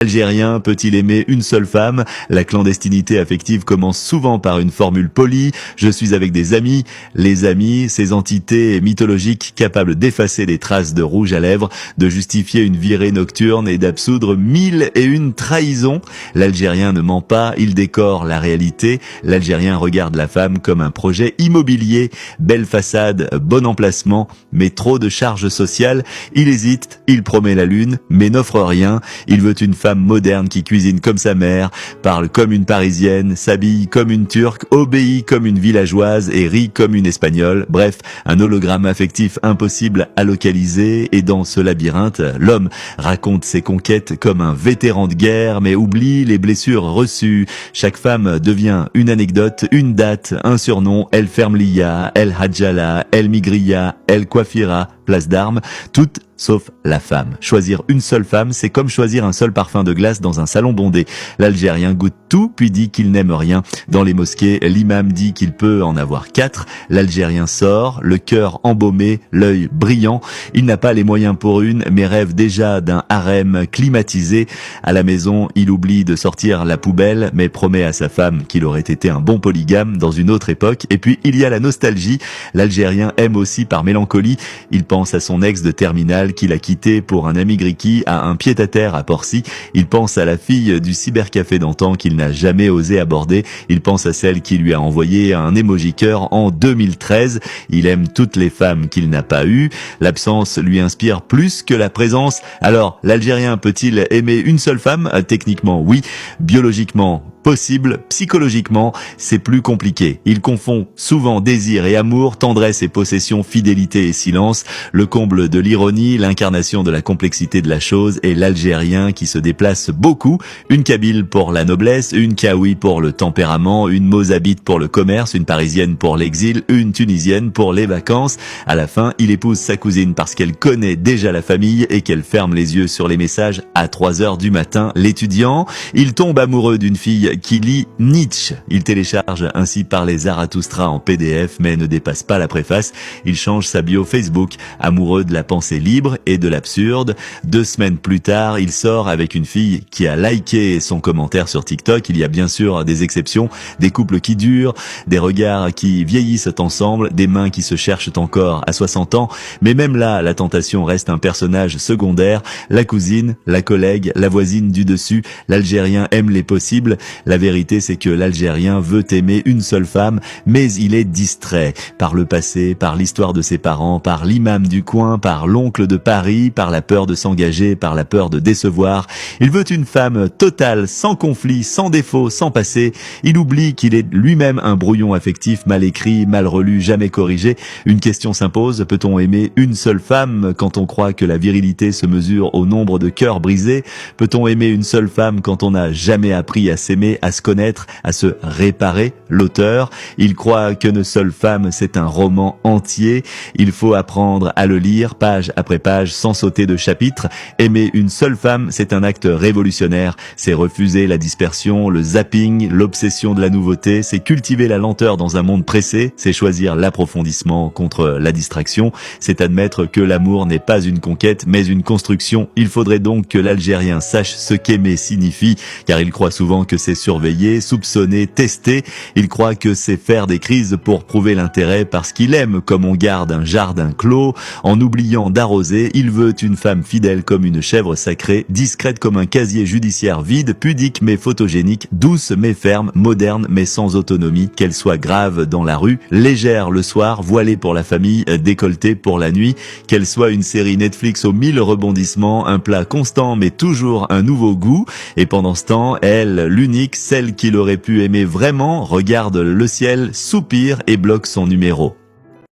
Algérien peut-il aimer une seule femme? La clandestinité affective commence souvent par une formule polie. Je suis avec des amis. Les amis, ces entités mythologiques capables d'effacer les traces de rouge à lèvres, de justifier une virée nocturne et d'absoudre 1001 trahisons. L'Algérien ne ment pas, il décore la réalité. L'Algérien regarde la femme comme un projet immobilier. Belle façade, bon emplacement, mais trop de charges sociales. Il hésite, il promet la lune, mais n'offre rien. Il veut une femme moderne qui cuisine comme sa mère, parle comme une Parisienne, s'habille comme une Turque, obéit comme une villageoise et rit comme une Espagnole. Bref, un hologramme affectif impossible à localiser, et dans ce labyrinthe, l'homme raconte ses conquêtes comme un vétéran de guerre, mais oublie les blessures reçues. Chaque femme devient une anecdote, une date, un surnom, El Fermlia, El Hadjala, El Migria, El Coiffira, place d'armes, toutes sauf la femme. Choisir une seule femme, c'est comme choisir un seul parfum de glace dans un salon bondé. L'Algérien goûte tout, puis dit qu'il n'aime rien. Dans les mosquées, l'imam dit qu'il peut en avoir 4. L'Algérien sort, le cœur embaumé, l'œil brillant. Il n'a pas les moyens pour une, mais rêve déjà d'un harem climatisé. À la maison, il oublie de sortir la poubelle, mais promet à sa femme qu'il aurait été un bon polygame dans une autre époque. Et puis, il y a la nostalgie. L'Algérien aime aussi par mélancolie. Il pense à son ex de terminale qu'il a quitté pour un ami griki à un pied-à-terre à Porcy. Il pense à la fille du cybercafé d'antan qu'il n'a jamais osé aborder. Il pense à celle qui lui a envoyé un emoji cœur en 2013. Il aime toutes les femmes qu'il n'a pas eues. L'absence lui inspire plus que la présence. Alors, l'Algérien peut-il aimer une seule femme? Techniquement, oui. Biologiquement, possible. Psychologiquement, c'est plus compliqué. Il confond souvent désir et amour, tendresse et possession, fidélité et silence. Le comble de l'ironie, l'incarnation de la complexité de la chose est l'Algérien qui se déplace beaucoup. Une Kabyle pour la noblesse, une Kaoui pour le tempérament, une Mozabite pour le commerce, une Parisienne pour l'exil, une Tunisienne pour les vacances. À la fin, il épouse sa cousine parce qu'elle connaît déjà la famille et qu'elle ferme les yeux sur les messages à 3 heures du matin. L'étudiant, il tombe amoureux d'une fille qui lit Nietzsche. Il télécharge ainsi par les Zarathustra en PDF mais ne dépasse pas la préface. Il change sa bio Facebook, amoureux de la pensée libre et de l'absurde. 2 semaines plus tard, il sort avec une fille qui a liké son commentaire sur TikTok. Il y a bien sûr des exceptions, des couples qui durent, des regards qui vieillissent ensemble, des mains qui se cherchent encore à 60 ans. Mais même là, la tentation reste un personnage secondaire. La cousine, la collègue, la voisine du dessus. L'Algérien aime les possibles. La vérité, c'est que l'Algérien veut aimer une seule femme, mais il est distrait par le passé, par l'histoire de ses parents, par l'imam du coin, par l'oncle de Paris, par la peur de s'engager, par la peur de décevoir. Il veut une femme totale, sans conflit, sans défaut, sans passé. Il oublie qu'il est lui-même un brouillon affectif mal écrit, mal relu, jamais corrigé. Une question s'impose, peut-on aimer une seule femme quand on croit que la virilité se mesure au nombre de cœurs brisés? Peut-on aimer une seule femme quand on n'a jamais appris à s'aimer, à se connaître, à se réparer? L'auteur, il croit qu'une seule femme, c'est un roman entier. Il faut apprendre à le lire, page après page, sans sauter de chapitre. Aimer une seule femme, c'est un acte révolutionnaire. C'est refuser la dispersion, le zapping, l'obsession de la nouveauté. C'est cultiver la lenteur dans un monde pressé. C'est choisir l'approfondissement contre la distraction. C'est admettre que l'amour n'est pas une conquête, mais une construction. Il faudrait donc que l'Algérien sache ce qu'aimer signifie, car il croit souvent que c'est surveiller, soupçonner, tester. Il croit que c'est faire des crises pour prouver l'intérêt parce qu'il aime comme on garde un jardin clos. En oubliant d'arroser, il veut une femme fidèle comme une chèvre sacrée, discrète comme un casier judiciaire vide, pudique mais photogénique, douce mais ferme, moderne mais sans autonomie, qu'elle soit grave dans la rue, légère le soir, voilée pour la famille, décolletée pour la nuit, qu'elle soit une série Netflix aux 1000 rebondissements, un plat constant mais toujours un nouveau goût. Et pendant ce temps, elle, l'unique, celle qu'il aurait pu aimer vraiment, regarde le ciel, soupire et bloque son numéro.